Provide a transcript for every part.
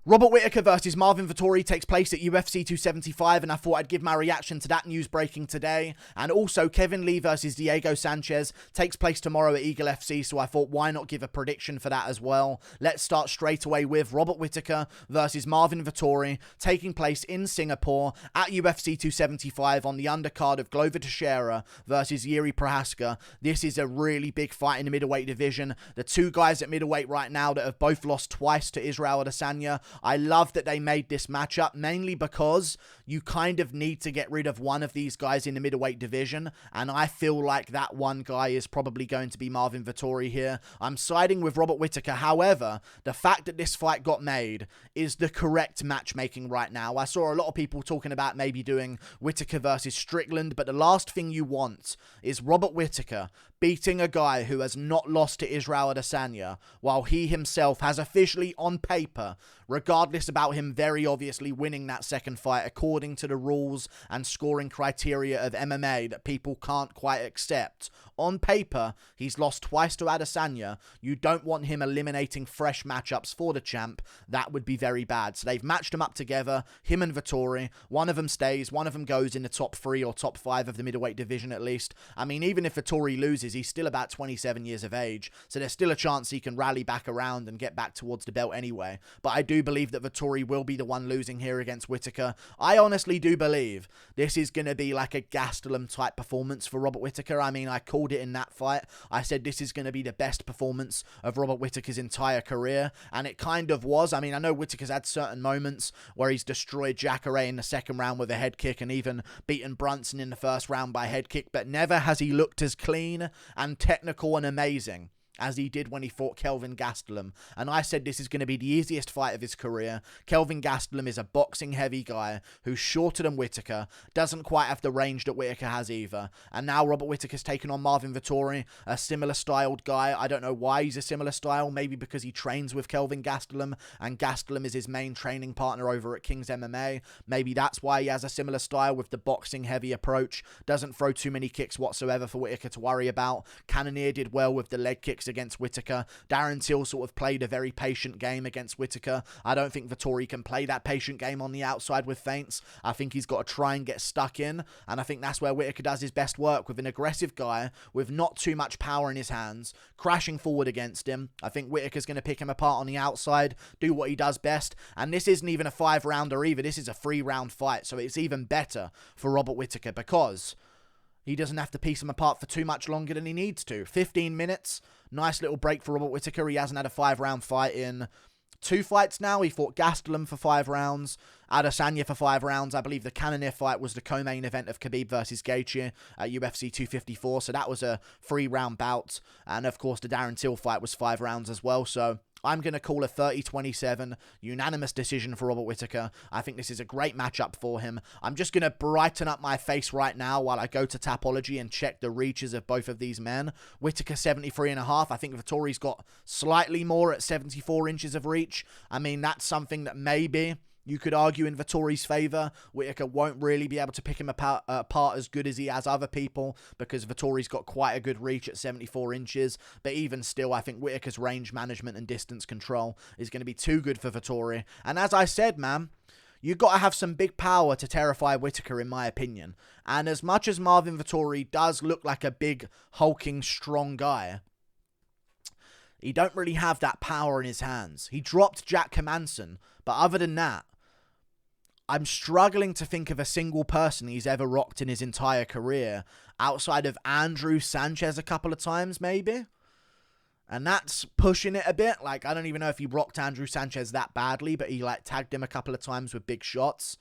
Robert Whittaker versus Marvin Vettori takes place at UFC 275, and I thought I'd give my reaction to that news breaking today. And also, Kevin Lee versus Diego Sanchez takes place tomorrow at Eagle FC, so I thought, why not give a prediction for that as well? Let's start straight away with Robert Whittaker versus Marvin Vettori, taking place in Singapore at UFC 275 on the undercard of Glover Teixeira versus Jiri Prochazka. This is a really big fight in the middleweight division. The two guys at middleweight right now that have both lost twice to Israel Adesanya. I love that they made this matchup, mainly because you kind of need to get rid of one of these guys in the middleweight division, and I feel like that one guy is probably going to be Marvin Vettori here. I'm siding with Robert Whittaker. However, the fact that this fight got made is the correct matchmaking right now. I saw a lot of people talking about maybe doing Whittaker versus Strickland, but the last thing you want is Robert Whittaker beating a guy who has not lost to Israel Adesanya, while he himself has officially on paper, regardless about him very obviously winning that second fight according to the rules and scoring criteria of MMA that people can't quite accept. On paper, he's lost twice to Adesanya. You don't want him eliminating fresh matchups for the champ. That would be very bad. So they've matched them up together, him and Vettori. One of them stays, one of them goes in the top 3 or top 5 of the middleweight division at least. I mean, even if Vettori loses, he's still about 27 years of age, so there's still a chance he can rally back around and get back towards the belt anyway. But I do believe that Vettori will be the one losing here against Whittaker. I honestly do believe this is going to be like a Gastelum type performance for Robert Whittaker. I mean, I called it in that fight. I said this is going to be the best performance of Robert Whittaker's entire career, and it kind of was. I mean, I know Whittaker's had certain moments where he's destroyed Jacare in the second round with a head kick and even beaten Brunson in the first round by head kick, but never has he looked as clean and technical and amazing as he did when he fought Kelvin Gastelum. And I said this is going to be the easiest fight of his career. Kelvin Gastelum is a boxing-heavy guy who's shorter than Whittaker, doesn't quite have the range that Whittaker has either. And now Robert Whittaker's taken on Marvin Vettori, a similar-styled guy. I don't know why he's a similar style, maybe because he trains with Kelvin Gastelum, and Gastelum is his main training partner over at King's MMA. Maybe that's why he has a similar style with the boxing-heavy approach. Doesn't throw too many kicks whatsoever for Whittaker to worry about. Cannonier did well with the leg kicks against Whittaker. Darren Till sort of played a very patient game against Whittaker. I don't think Vettori can play that patient game on the outside with feints. I think he's got to try and get stuck in, and I think that's where Whittaker does his best work, with an aggressive guy with not too much power in his hands, crashing forward against him. I think Whittaker's going to pick him apart on the outside, do what he does best, and this isn't even a 5-rounder either. This is a 3-round fight, so it's even better for Robert Whittaker because he doesn't have to piece him apart for too much longer than he needs to. 15 minutes. Nice little break for Robert Whittaker. He hasn't had a 5-round fight in 2 fights now. He fought Gastelum for 5 rounds, Adesanya for 5 rounds. I believe the Cannonier fight was the co-main event of Khabib versus Gaethje at UFC 254, so that was a 3-round bout. And of course, the Darren Till fight was 5 rounds as well, so I'm going to call a 30-27 unanimous decision for Robert Whittaker. I think this is a great matchup for him. I'm just going to brighten up my face right now while I go to Tapology and check the reaches of both of these men. Whittaker 73.5. I think Vettori's got slightly more at 74 inches of reach. I mean, that's something that maybe you could argue in Vettori's favour. Whittaker won't really be able to pick him apart as good as he has other people, because Vettori's got quite a good reach at 74 inches. But even still, I think Whittaker's range management and distance control is going to be too good for Vettori. And as I said, man, you've got to have some big power to terrify Whittaker, in my opinion. And as much as Marvin Vettori does look like a big, hulking, strong guy, he don't really have that power in his hands. He dropped Jack Hermansson, but other than that, I'm struggling to think of a single person he's ever rocked in his entire career, outside of Andrew Sanchez a couple of times, maybe. And that's pushing it a bit. Like, I don't even know if he rocked Andrew Sanchez that badly, but he, like, tagged him a couple of times with big shots.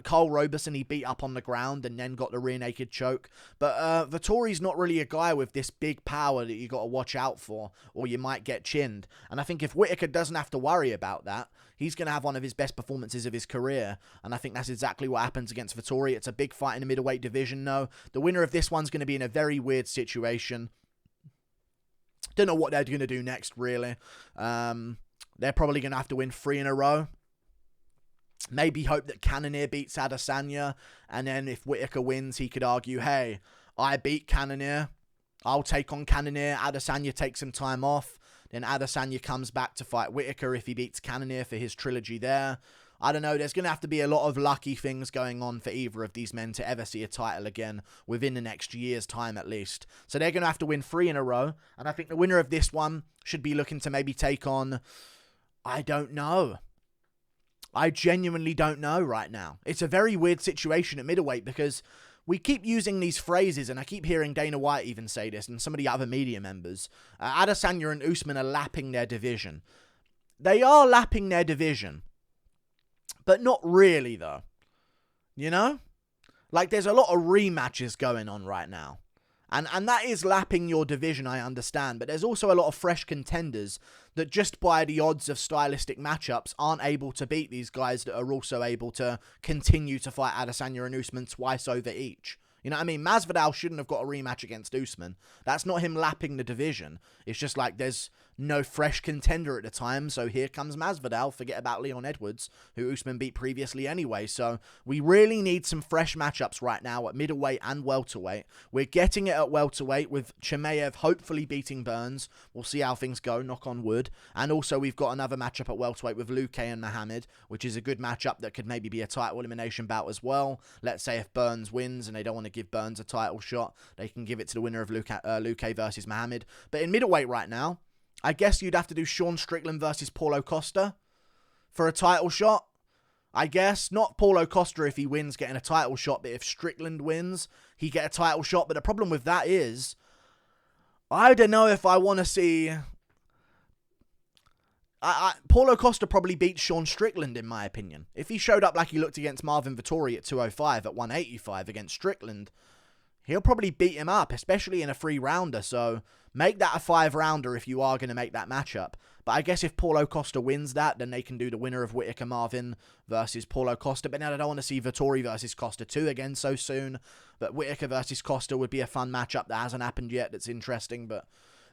Cole Roberson, he beat up on the ground and then got the rear naked choke. But Vettori's not really a guy with this big power that you got to watch out for, or you might get chinned. And I think if Whittaker doesn't have to worry about that, he's going to have one of his best performances of his career. And I think that's exactly what happens against Vettori. It's a big fight in the middleweight division, though. The winner of this one's going to be in a very weird situation. Don't know what they're going to do next, really. They're probably going to have to win 3 in a row. Maybe hope that Cannonier beats Adesanya, and then if Whittaker wins, he could argue, hey, I beat Cannonier, I'll take on Cannonier, Adesanya takes some time off. Then Adesanya comes back to fight Whittaker if he beats Cannonier for his trilogy there. I don't know, there's going to have to be a lot of lucky things going on for either of these men to ever see a title again within the next year's time at least. So they're going to have to win 3 in a row. And I think the winner of this one should be looking to maybe take on... I don't know. I genuinely don't know right now. It's a very weird situation at middleweight because we keep using these phrases, and I keep hearing Dana White even say this, and some of the other media members. Adesanya and Usman are lapping their division. They are lapping their division. But not really, though. You know? Like, there's a lot of rematches going on right now. And that is lapping your division, I understand. But there's also a lot of fresh contenders that just by the odds of stylistic matchups aren't able to beat these guys that are also able to continue to fight Adesanya and Usman twice over each. You know what I mean? Masvidal shouldn't have got a rematch against Usman. That's not him lapping the division. It's just like there's no fresh contender at the time, so here comes Masvidal. Forget about Leon Edwards, who Usman beat previously anyway. So we really need some fresh matchups right now at middleweight and welterweight. We're getting it at welterweight with Chimaev hopefully beating Burns. We'll see how things go, knock on wood. And also we've got another matchup at welterweight with Luque and Muhammad, which is a good matchup that could maybe be a title elimination bout as well. Let's say if Burns wins and they don't want to give Burns a title shot, they can give it to the winner of Luque versus Muhammad. But in middleweight right now, I guess you'd have to do Sean Strickland versus Paulo Costa for a title shot. I guess. Not Paulo Costa if he wins getting a title shot, but if Strickland wins, he get a title shot. But the problem with that is, I don't know if I want to see... Paulo Costa probably beats Sean Strickland, in my opinion. If he showed up like he looked against Marvin Vettori at 205 at 185 against Strickland, he'll probably beat him up, especially in a 3-rounder. So make that a 5-rounder if you are going to make that matchup. But I guess if Paulo Costa wins that, then they can do the winner of Whittaker Marvin versus Paulo Costa. But now I don't want to see Vettori versus Costa 2 again so soon. But Whittaker versus Costa would be a fun matchup that hasn't happened yet. That's interesting, but...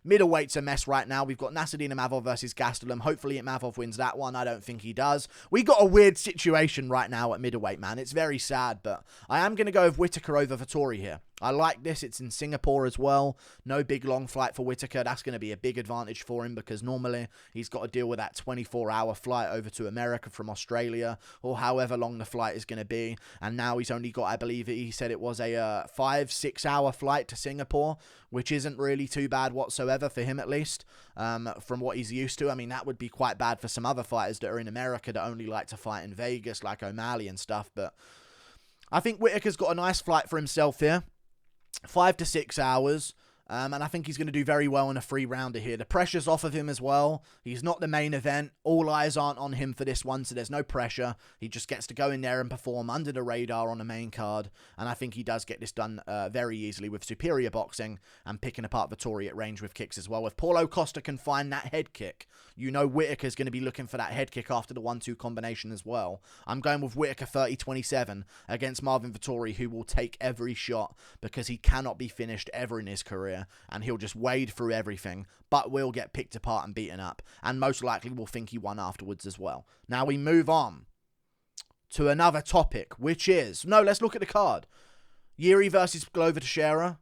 middleweight's a mess right now. We've got Nassourdine Imavov versus Gastelum. Hopefully Imavov wins that one. I don't think he does. We got a weird situation right now at middleweight, man. It's very sad, but I am going to go with Whittaker over Vettori here. I like this. It's in Singapore as well. No big long flight for Whittaker. That's going to be a big advantage for him because normally he's got to deal with that 24-hour flight over to America from Australia or however long the flight is going to be. And now he's only got, I believe he said it was a 5-6 hour flight to Singapore, which isn't really too bad whatsoever for him at least, from what he's used to. I mean, that would be quite bad for some other fighters that are in America that only like to fight in Vegas like O'Malley and stuff. But I think Whittaker's got a nice flight for himself here. 5 to 6 hours. And I think he's going to do very well in a 3-rounder here. The pressure's off of him as well. He's not the main event. All eyes aren't on him for this one, so there's no pressure. He just gets to go in there and perform under the radar on the main card. And I think he does get this done very easily with superior boxing and picking apart Vettori at range with kicks as well. If Paulo Costa can find that head kick, you know Whittaker's going to be looking for that head kick after the 1-2 combination as well. I'm going with Whittaker 30-27 against Marvin Vettori, who will take every shot because he cannot be finished ever in his career. And he'll just wade through everything, but will get picked apart and beaten up. And most likely will think he won afterwards as well. Now we move on to another topic, which is... no, let's look at the card. Yuri versus Glover Teixeira.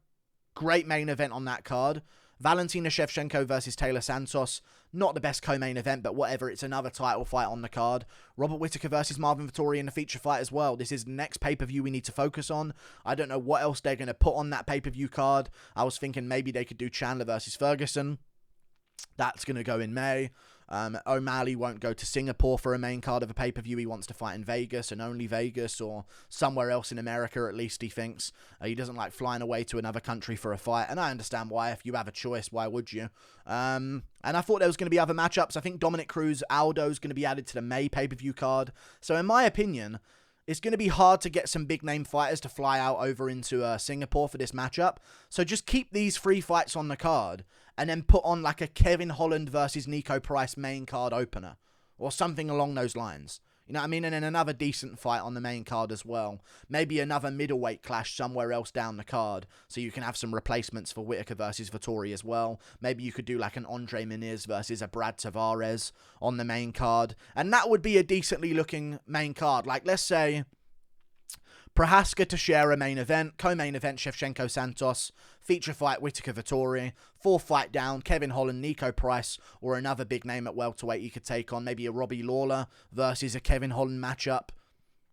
Great main event on that card. Valentina Shevchenko versus Taylor Santos. Not the best co-main event, but whatever. It's another title fight on the card. Robert Whittaker versus Marvin Vettori in the feature fight as well. This is the next pay-per-view we need to focus on. I don't know what else they're going to put on that pay-per-view card. I was thinking maybe they could do Chandler versus Ferguson. That's going to go in May. O'Malley won't go to Singapore for a main card of a pay-per-view. He wants to fight in Vegas and only Vegas or somewhere else in America, at least he thinks. He doesn't like flying away to another country for a fight, and I understand why. If you have a choice, why would you? And I thought there was going to be other matchups. I think Dominic Cruz, Aldo is going to be added to the May pay-per-view card. So in my opinion, it's going to be hard to get some big-name fighters to fly out over into Singapore for this matchup. So just keep these 3 fights on the card and then put on like a Kevin Holland versus Nico Price main card opener or something along those lines. You know what I mean? And then another decent fight on the main card as well. Maybe another middleweight clash somewhere else down the card so you can have some replacements for Whittaker versus Vettori as well. Maybe you could do like an Andre Muniz versus a Brad Tavares on the main card. And that would be a decently looking main card. Like, let's say Prohaska to share a main event. Co-main event, Shevchenko Santos. Feature fight, Whittaker Vettori. 4th fight down, Kevin Holland, Nico Price, or another big name at welterweight you could take on. Maybe a Robbie Lawler versus a Kevin Holland matchup.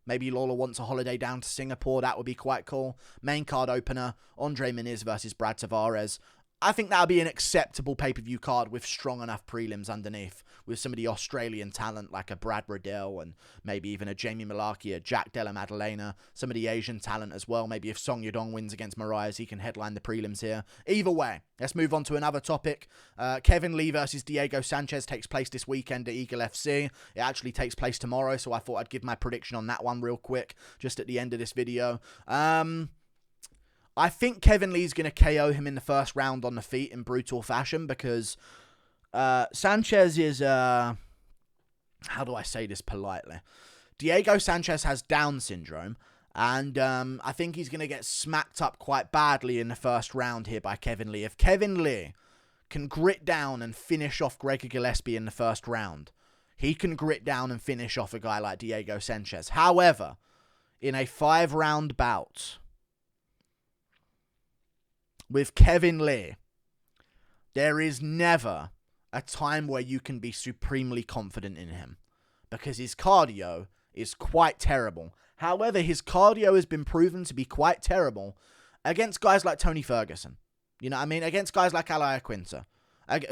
Maybe Lawler wants a holiday down to Singapore. That would be quite cool. Main card opener, Andre Muniz versus Brad Tavares. I think that would be an acceptable pay-per-view card with strong enough prelims underneath, with some of the Australian talent like a Brad Riddell and maybe even a Jamie Malarkey, a Jack Della Maddalena, some of the Asian talent as well. Maybe if Song Yadong wins against Moraes, he can headline the prelims here. Either way, let's move on to another topic. Kevin Lee versus Diego Sanchez takes place this weekend at Eagle FC. It actually takes place tomorrow, so I thought I'd give my prediction on that one real quick, just at the end of this video. I think Kevin Lee's going to KO him in the first round on the feet in brutal fashion because Sanchez is, how do I say this politely? Diego Sanchez has Down syndrome, and I think he's going to get smacked up quite badly in the first round here by Kevin Lee. If Kevin Lee can grit down and finish off Gregor Gillespie in the first round, he can grit down and finish off a guy like Diego Sanchez. However, in a 5-round bout with Kevin Lee, there is never a time where you can be supremely confident in him because his cardio is quite terrible. However, his cardio has been proven to be quite terrible against guys like Tony Ferguson. You know what I mean? Against guys like Alaya Quinta,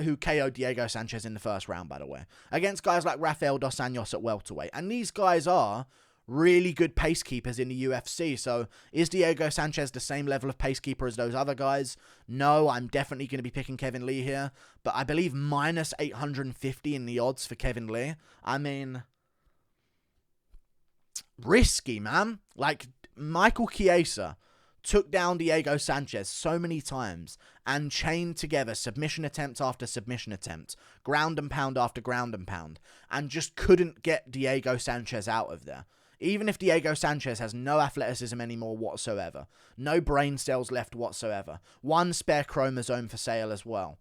who KO'd Diego Sanchez in the first round, by the way. Against guys like Rafael Dos Anjos at welterweight. And these guys are really good pace keepers in the UFC. So is Diego Sanchez the same level of pace keeper as those other guys? No, I'm definitely going to be picking Kevin Lee here. But I believe minus 850 in the odds for Kevin Lee. I mean, risky, man. Like, Michael Chiesa took down Diego Sanchez so many times and chained together submission attempt after submission attempt, ground and pound after ground and pound, and just couldn't get Diego Sanchez out of there. Even if Diego Sanchez has no athleticism anymore whatsoever, no brain cells left whatsoever, one spare chromosome for sale as well,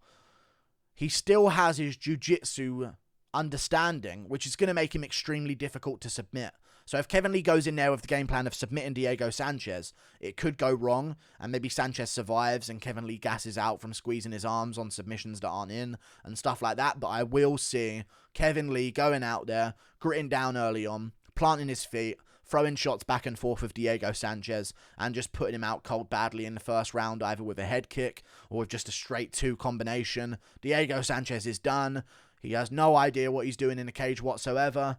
he still has his jiu-jitsu understanding, which is going to make him extremely difficult to submit. So if Kevin Lee goes in there with the game plan of submitting Diego Sanchez, it could go wrong, and maybe Sanchez survives and Kevin Lee gasses out from squeezing his arms on submissions that aren't in and stuff like that. But I will see Kevin Lee going out there, gritting down early on, planting his feet, throwing shots back and forth with Diego Sanchez, and just putting him out cold badly in the first round, either with a head kick or with just a straight 2 combination. Diego Sanchez is done. He has no idea what he's doing in the cage whatsoever.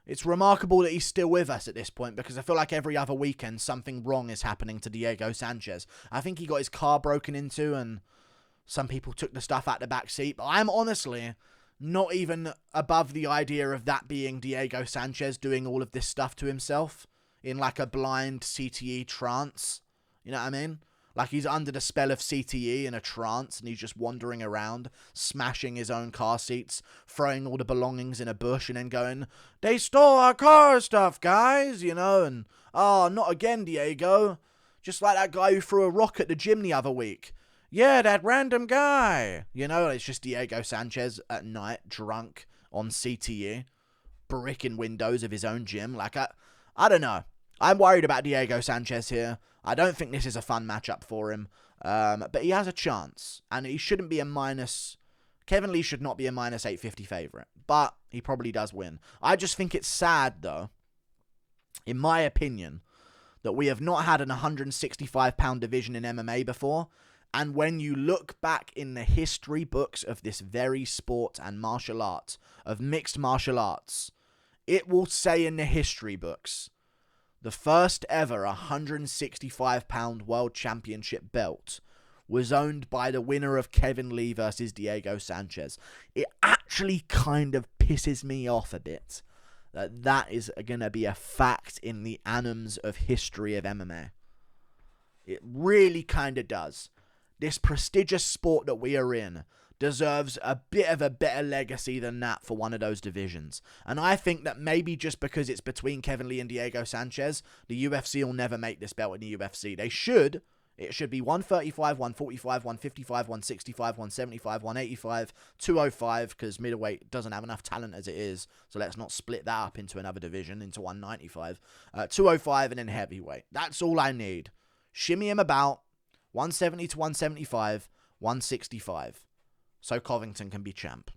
It's remarkable that he's still with us at this point, because I feel like every other weekend something wrong is happening to Diego Sanchez. I think he got his car broken into and some people took the stuff out the back seat, but I'm honestly not even above the idea of that being Diego Sanchez doing all of this stuff to himself in like a blind CTE trance. You know what I mean? Like he's under the spell of CTE in a trance and he's just wandering around, smashing his own car seats, throwing all the belongings in a bush and then going, "They stole our car stuff, guys," you know, and, "Oh, not again, Diego." Just like that guy who threw a rock at the gym the other week. "Yeah, that random guy." You know, it's just Diego Sanchez at night, drunk, on CTE, bricking windows of his own gym. Like, I don't know. I'm worried about Diego Sanchez here. I don't think this is a fun matchup for him. But he has a chance. And he shouldn't be a minus... Kevin Lee should not be a minus 850 favorite. But he probably does win. I just think it's sad, though, in my opinion, that we have not had an 165-pound division in MMA before. And when you look back in the history books of this very sport and martial art, of mixed martial arts, it will say in the history books, the first ever 165-pound world championship belt was owned by the winner of Kevin Lee versus Diego Sanchez. It actually kind of pisses me off a bit that is going to be a fact in the annals of history of MMA. It really kind of does. This prestigious sport that we are in deserves a bit of a better legacy than that for one of those divisions. And I think that maybe just because it's between Kevin Lee and Diego Sanchez, the UFC will never make this belt in the UFC. They should, It should be 135, 145, 155, 165, 175, 185, 205, because middleweight doesn't have enough talent as it is, so let's not split that up into another division, into 195, 205, and then heavyweight. That's all I need. Shimmy him about 170 to 175, 165, so Covington can be champ.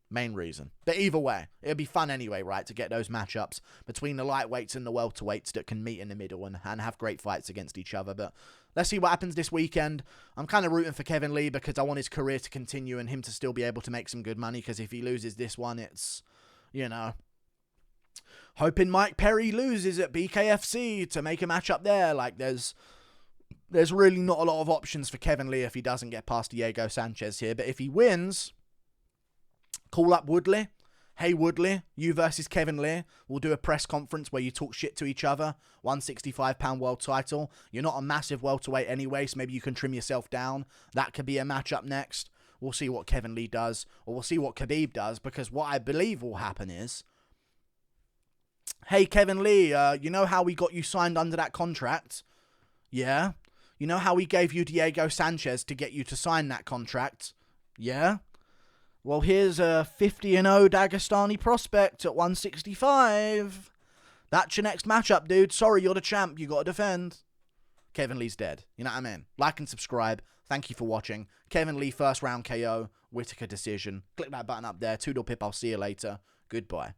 Main reason. But either way, it'll be fun anyway, right, to get those matchups between the lightweights and the welterweights that can meet in the middle and have great fights against each other. But let's see what happens this weekend. I'm kind of rooting for Kevin Lee because I want his career to continue and him to still be able to make some good money, because if he loses this one, it's, you know, hoping Mike Perry loses at BKFC to make a matchup there. Like, there's really not a lot of options for Kevin Lee if he doesn't get past Diego Sanchez here. But if he wins, call up Woodley. Hey, Woodley, you versus Kevin Lee. We'll do a press conference where you talk shit to each other. 165-pound world title. You're not a massive welterweight anyway, so maybe you can trim yourself down. That could be a matchup next. We'll see what Kevin Lee does, or we'll see what Khabib does, because what I believe will happen is, hey, Kevin Lee, you know how we got you signed under that contract? Yeah? You know how we gave you Diego Sanchez to get you to sign that contract? Yeah? Well, here's a 50-0 Dagestani prospect at 165. That's your next matchup, dude. Sorry, you're the champ. You got to defend. Kevin Lee's dead. You know what I mean? Like and subscribe. Thank you for watching. Kevin Lee, first round KO. Whittaker decision. Click that button up there. Toodle pip. I'll see you later. Goodbye.